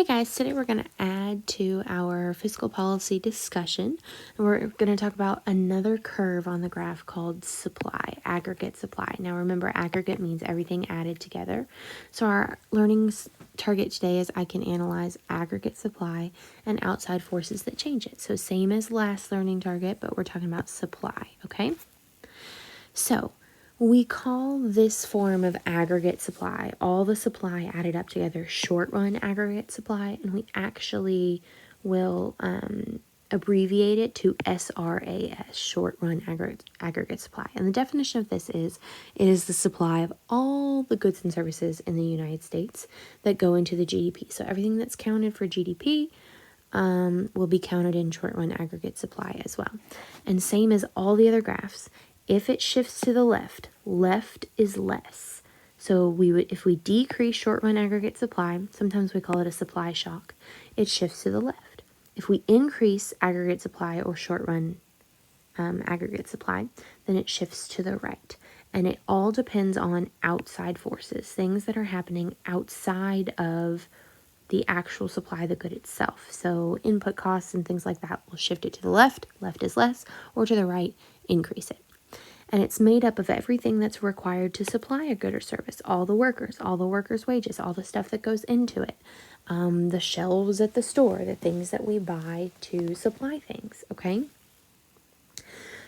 Hey guys, today we're going to add to our fiscal policy discussion, and we're going to talk about another curve on the graph called supply, aggregate supply. Now remember, aggregate means everything added together. So our learning target today is I can analyze aggregate supply and outside forces that change it. So same as last learning target, but we're talking about supply, okay? So we call this form of aggregate supply, all the supply added up together, short run aggregate supply, and we actually will abbreviate it to SRAS, short run aggregate supply. And the definition of this is, it is the supply of all the goods and services in the United States that go into the GDP. So everything that's counted for GDP will be counted in short run aggregate supply as well. And same as all the other graphs, if it shifts to the left, left is less. So if we decrease short run aggregate supply, sometimes we call it a supply shock, it shifts to the left. If we increase aggregate supply or short run aggregate supply, then it shifts to the right. And it all depends on outside forces, things that are happening outside of the actual supply of the good itself. So input costs and things like that will shift it to the left is less, or to the right, increase it. And it's made up of everything that's required to supply a good or service, all the workers' wages, all the stuff that goes into it, the shelves at the store, the things that we buy to supply things, okay?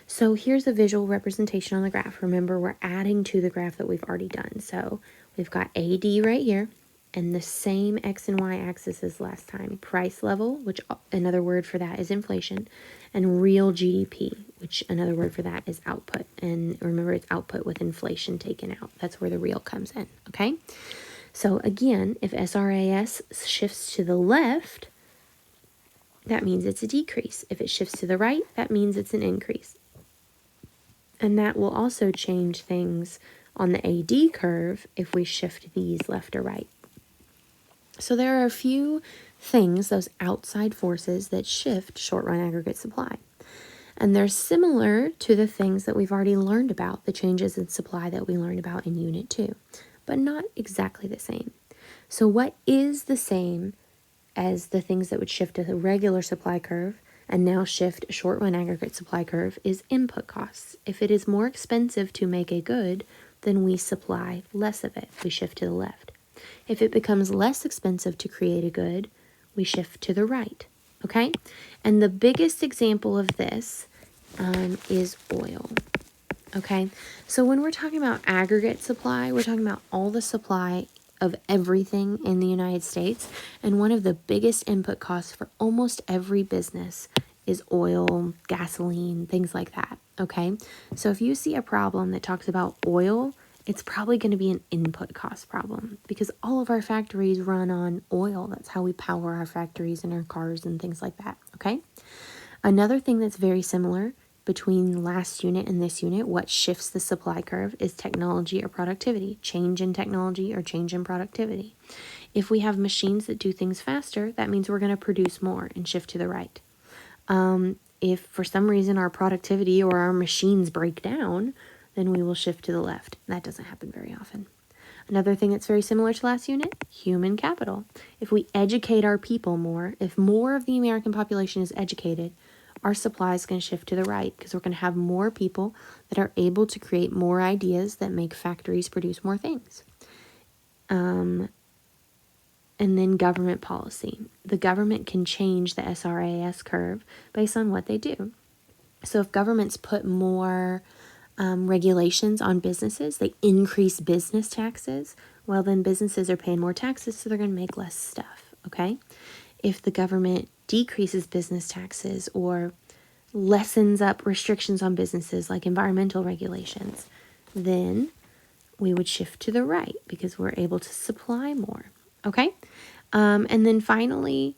So here's a visual representation on the graph. Remember, we're adding to the graph that we've already done. So we've got AD right here, and the same X and Y axis as last time. Price level, which another word for that is inflation, and real GDP, which another word for that is output. And remember, it's output with inflation taken out. That's where the real comes in, okay? So again, if SRAS shifts to the left, that means it's a decrease. If it shifts to the right, that means it's an increase. And that will also change things on the AD curve if we shift these left or right. So there are a few things, those outside forces, that shift short-run aggregate supply. And they're similar to the things that we've already learned about, the changes in supply that we learned about in Unit 2, but not exactly the same. So what is the same as the things that would shift a regular supply curve and now shift a short-run aggregate supply curve is input costs. If it is more expensive to make a good, then we supply less of it. We shift to the left. If it becomes less expensive to create a good, we shift to the right, okay? And the biggest example of this is oil, okay? So when we're talking about aggregate supply, we're talking about all the supply of everything in the United States. And one of the biggest input costs for almost every business is oil, gasoline, things like that, okay? So if you see a problem that talks about oil, it's probably going to be an input cost problem because all of our factories run on oil. That's how we power our factories and our cars and things like that, okay? Another thing that's very similar between last unit and this unit, what shifts the supply curve, is technology or productivity, change in technology or change in productivity. If we have machines that do things faster, that means we're going to produce more and shift to the right. If for some reason our productivity or our machines break down, then we will shift to the left. That doesn't happen very often. Another thing that's very similar to last unit, human capital. If we educate our people more, if more of the American population is educated, our supply is going to shift to the right because we're going to have more people that are able to create more ideas that make factories produce more things. And then government policy. The government can change the SRAS curve based on what they do. So if governments put more regulations on businesses, they increase business taxes, well then businesses are paying more taxes, so they're going to make less stuff, okay? If the government decreases business taxes or lessens up restrictions on businesses like environmental regulations, then we would shift to the right because we're able to supply more, okay? And then finally,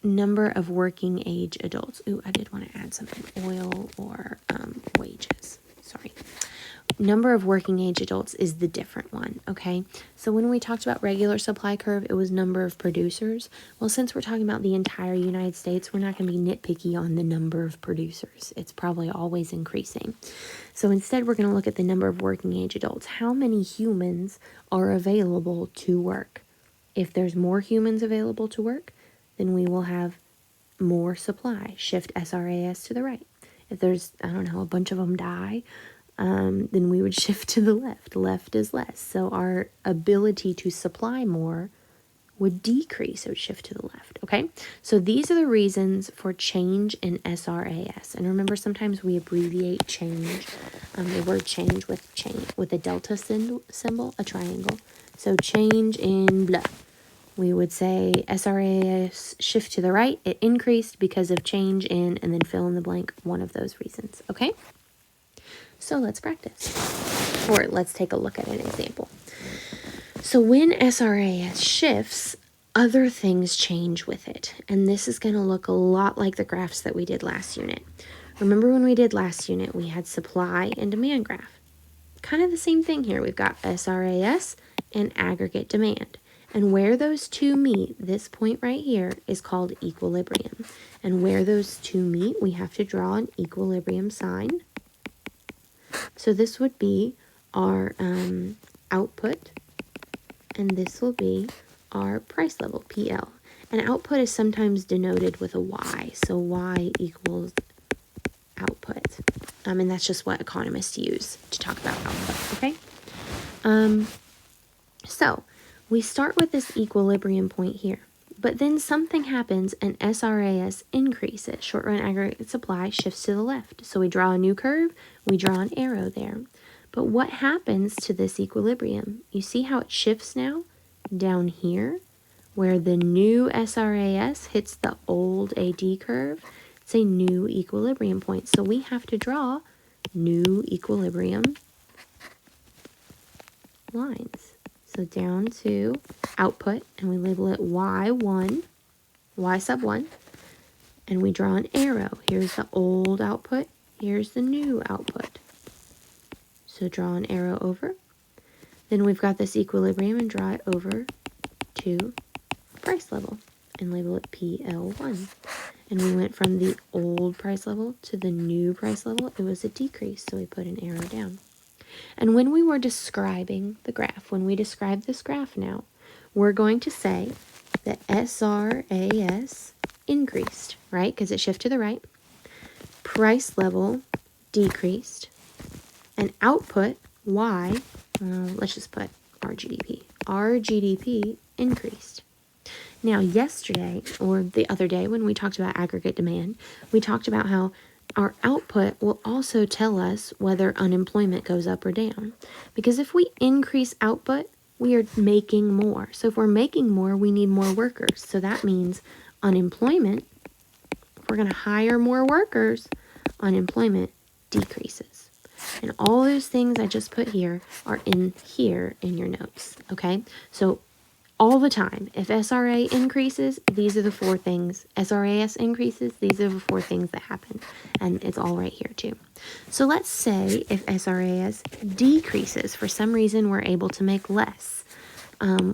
number of working age adults. Ooh, I did want to add something, oil or wages. Sorry. Number of working age adults is the different one, okay? So when we talked about regular supply curve, it was number of producers. Well, since we're talking about the entire United States, we're not going to be nitpicky on the number of producers. It's probably always increasing. So instead, we're going to look at the number of working age adults. How many humans are available to work? If there's more humans available to work, then we will have more supply. Shift SRAS to the right. If there's, I don't know, a bunch of them die, then we would shift to the left. Left is less. So our ability to supply more would decrease. It would shift to the left. Okay, so these are the reasons for change in SRAS. And remember, sometimes we abbreviate change, the word change with a delta symbol, a triangle. So change in blah. We would say SRAS shift to the right. It increased because of change in, and then fill in the blank, one of those reasons. Okay, so let's practice, or let's take a look at an example. So when SRAS shifts, other things change with it. And this is going to look a lot like the graphs that we did last unit. Remember when we did last unit, we had supply and demand graph. Kind of the same thing here. We've got SRAS and aggregate demand. And where those two meet, this point right here is called equilibrium. And where those two meet, we have to draw an equilibrium sign. So this would be our output, and this will be our price level, PL. And output is sometimes denoted with a Y, so Y equals output. And that's just what economists use to talk about output, okay? So we start with this equilibrium point here, but then something happens and SRAS increases. Short run aggregate supply shifts to the left. So we draw a new curve, we draw an arrow there. But what happens to this equilibrium? You see how it shifts now? Down here, where the new SRAS hits the old AD curve, it's a new equilibrium point. So we have to draw new equilibrium lines. So down to output, and we label it Y1, Y sub 1, and we draw an arrow. Here's the old output, here's the new output. So draw an arrow over. Then we've got this equilibrium and draw it over to price level and label it PL1. And we went from the old price level to the new price level. It was a decrease, so we put an arrow down. And when we were describing the graph, when we describe this graph now, we're going to say that SRAS increased, right? Because it shifted to the right. Price level decreased. And output, Y, let's just put RGDP. RGDP increased. Now, yesterday, or the other day, when we talked about aggregate demand, we talked about how our output will also tell us whether unemployment goes up or down. Because if we increase output, we are making more. So if we're making more, we need more workers. So that means unemployment, if we're going to hire more workers, unemployment decreases. And all those things I just put here are in here in your notes, okay? So all the time, if SRA increases, these are the four things. SRAS increases, these are the four things that happen. And it's all right here too. So let's say if SRAS decreases, for some reason we're able to make less.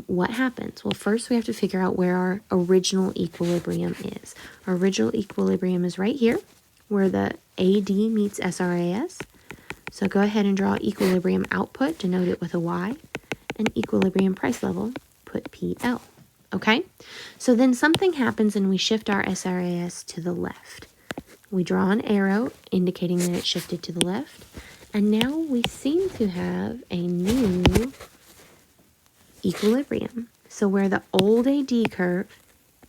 What happens? Well, first we have to figure out where our original equilibrium is. Our original equilibrium is right here, where the AD meets SRAS. So go ahead and draw equilibrium output, denote it with a Y, and equilibrium price level, put PL, okay? So then something happens and we shift our SRAS to the left. We draw an arrow indicating that it shifted to the left, and now we seem to have a new equilibrium. So where the old AD curve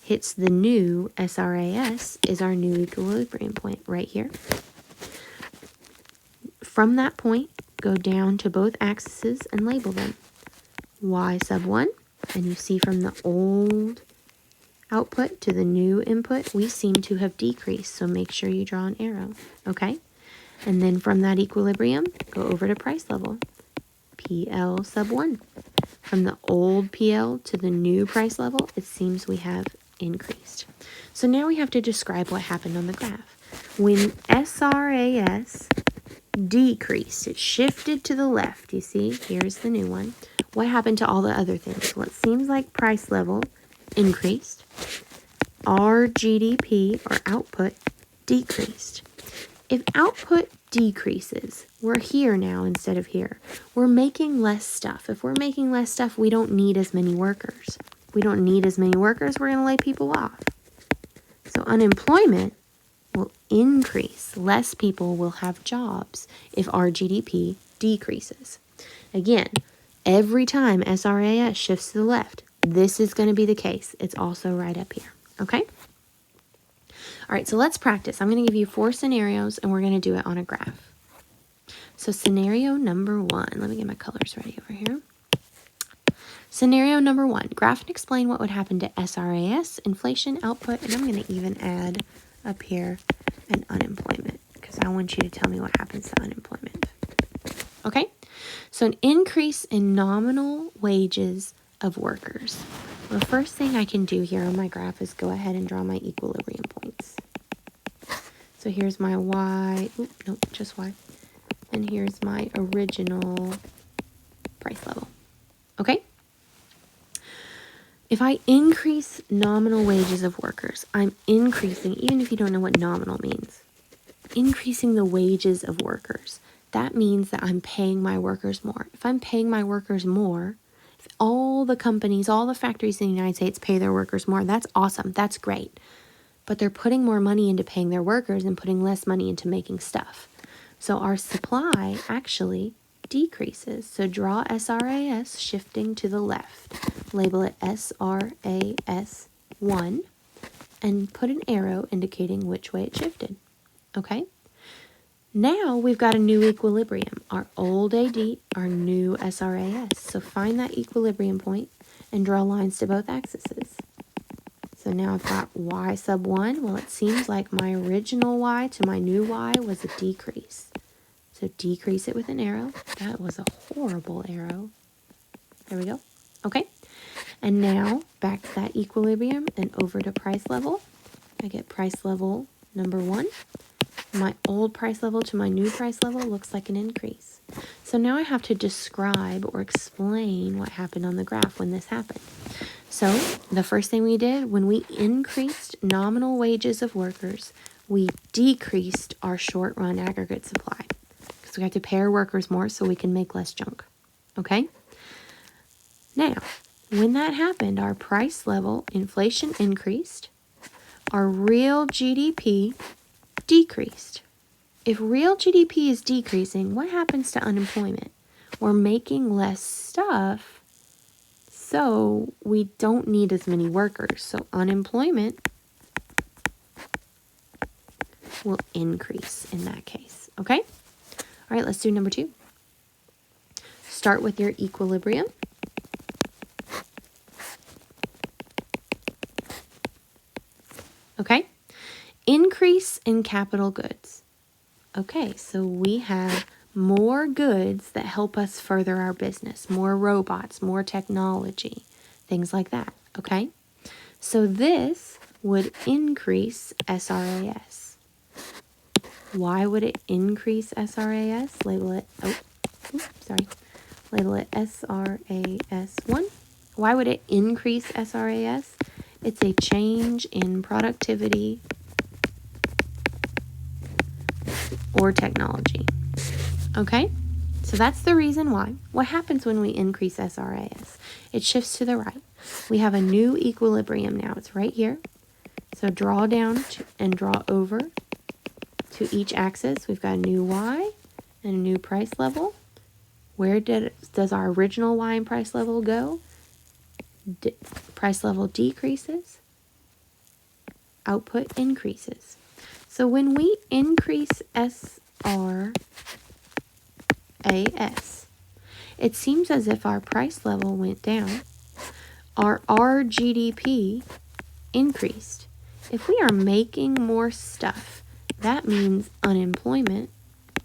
hits the new SRAS is our new equilibrium point right here. From that point, go down to both axes and label them. Y sub 1, and you see from the old output to the new input, we seem to have decreased, so make sure you draw an arrow, okay? And then from that equilibrium, go over to price level, PL sub 1. From the old PL to the new price level, it seems we have increased. So now we have to describe what happened on the graph. When SRAS decreased, it shifted to the left, you see, here's the new one. What happened to all the other things? Well, it seems like price level increased. Our GDP, or output, decreased. If output decreases, we're here now instead of here. We're making less stuff. If we're making less stuff, we don't need as many workers. We don't need as many workers. We're going to lay people off. So unemployment will increase. Less people will have jobs if our GDP decreases. Again, every time SRAS shifts to the left, this is going to be the case. It's also right up here. Okay? All right, so let's practice. I'm going to give you 4 scenarios, and we're going to do it on a graph. So scenario number 1. Let me get my colors ready over here. Scenario number 1. Graph and explain what would happen to SRAS, inflation, output, and I'm going to even add up here an unemployment because I want you to tell me what happens to unemployment. Okay? So an increase in nominal wages of workers. Well, the first thing I can do here on my graph is go ahead and draw my equilibrium points. So here's my Y. Nope, just Y. And here's my original price level. Okay? If I increase nominal wages of workers, I'm increasing, even if you don't know what nominal means, increasing the wages of workers. That means that I'm paying my workers more. If I'm paying my workers more, if all the companies, all the factories in the United States pay their workers more, that's awesome. That's great. But they're putting more money into paying their workers and putting less money into making stuff. So our supply actually decreases. So draw SRAS shifting to the left. Label it SRAS1 and put an arrow indicating which way it shifted. Okay? Now we've got a new equilibrium. Our old AD, our new SRAS. So find that equilibrium point and draw lines to both axes. So now I've got Y sub 1. Well, it seems like my original Y to my new Y was a decrease. So decrease it with an arrow. That was a horrible arrow. There we go. Okay. And now back to that equilibrium and over to price level. I get price level number 1. My old price level to my new price level looks like an increase. So now I have to describe or explain what happened on the graph when this happened. So the first thing we did, when we increased nominal wages of workers, we decreased our short-run aggregate supply. Because we have to pay our workers more so we can make less junk. Okay? Now, when that happened, our price level, inflation increased. Our real GDP decreased. If real GDP is decreasing, what happens to unemployment? We're making less stuff, so we don't need as many workers. So unemployment will increase in that case. Okay? All right, let's do number 2. Start with your equilibrium. Okay? Increase in capital goods. Okay, so we have more goods that help us further our business, more robots, more technology, things like that, okay? So this would increase SRAS. Why would it increase SRAS? Label it, label it SRAS1. Why would it increase SRAS? It's a change in productivity or technology. Okay? So that's the reason why. What happens when we increase SRAS? It shifts to the right. We have a new equilibrium now. It's right here. So draw down and draw over to each axis. We've got a new Y and a new price level. Where does our original Y and price level go? Price level decreases. Output increases. So when we increase SRAS, it seems as if our price level went down. Our GDP increased. If we are making more stuff, that means unemployment.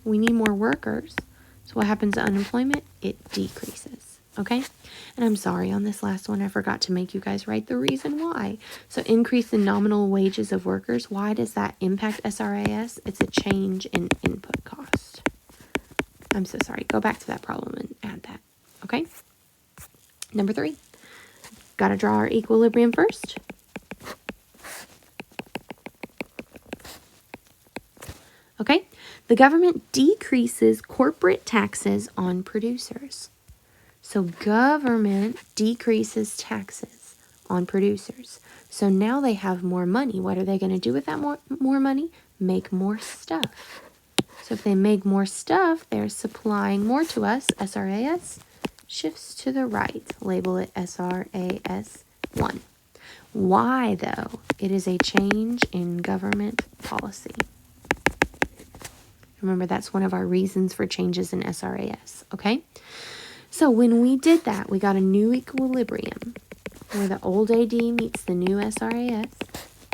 We need more workers. So what happens to unemployment? It decreases. Okay? And I'm sorry, on this last one, I forgot to make you guys write the reason why. So increase in nominal wages of workers. Why does that impact SRAS? It's a change in input cost. I'm so sorry. Go back to that problem and add that. Okay? Number 3. Got to draw our equilibrium first. Okay? The government decreases corporate taxes on producers. So government decreases taxes on producers. So now they have more money. What are they going to do with that more money? Make more stuff. So if they make more stuff, they're supplying more to us. SRAS shifts to the right. Label it SRAS1. Why, though? It is a change in government policy. Remember, that's one of our reasons for changes in SRAS, okay? So when we did that, we got a new equilibrium where the old AD meets the new SRAS.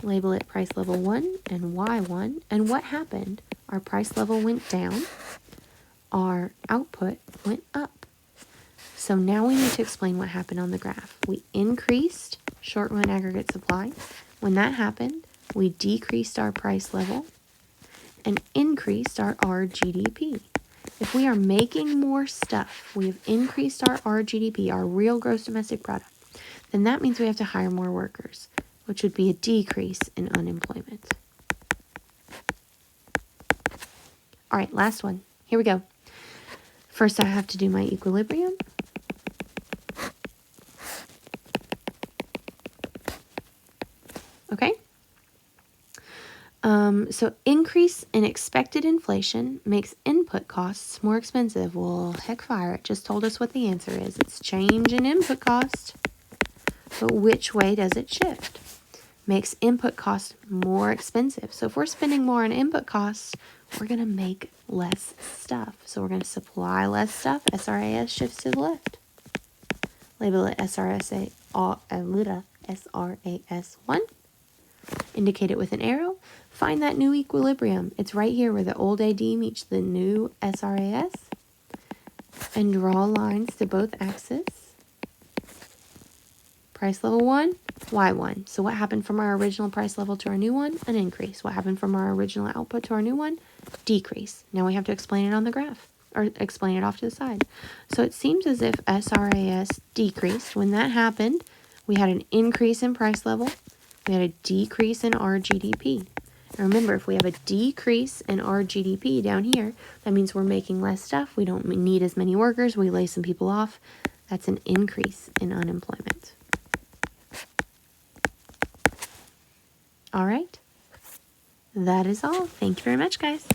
Label it price level 1 and Y1. And what happened? Our price level went down. Our output went up. So now we need to explain what happened on the graph. We increased short run aggregate supply. When that happened, we decreased our price level and increased our RGDP. If we are making more stuff, we have increased our RGDP, our real gross domestic product, then that means we have to hire more workers, which would be a decrease in unemployment. All right, last one. Here we go. First, I have to do my equilibrium. Okay. So increase in expected inflation makes input costs more expensive. Well, heck fire, it just told us what the answer is. It's change in input cost. But which way does it shift? Makes input costs more expensive. So if we're spending more on input costs, we're going to make less stuff. So we're going to supply less stuff. SRAS shifts to the left. Label it SRAS1. Indicate it with an arrow. Find that new equilibrium. It's right here where the old AD meets the new SRAS. And draw lines to both axes. Price level 1, Y1. So what happened from our original price level to our new one? An increase. What happened from our original output to our new one? Decrease. Now we have to explain it on the graph, or explain it off to the side. So it seems as if SRAS decreased. When that happened, we had an increase in price level. We had a decrease in RGDP. And remember, if we have a decrease in RGDP down here, that means we're making less stuff. We don't need as many workers. We lay some people off. That's an increase in unemployment. All right. That is all. Thank you very much, guys.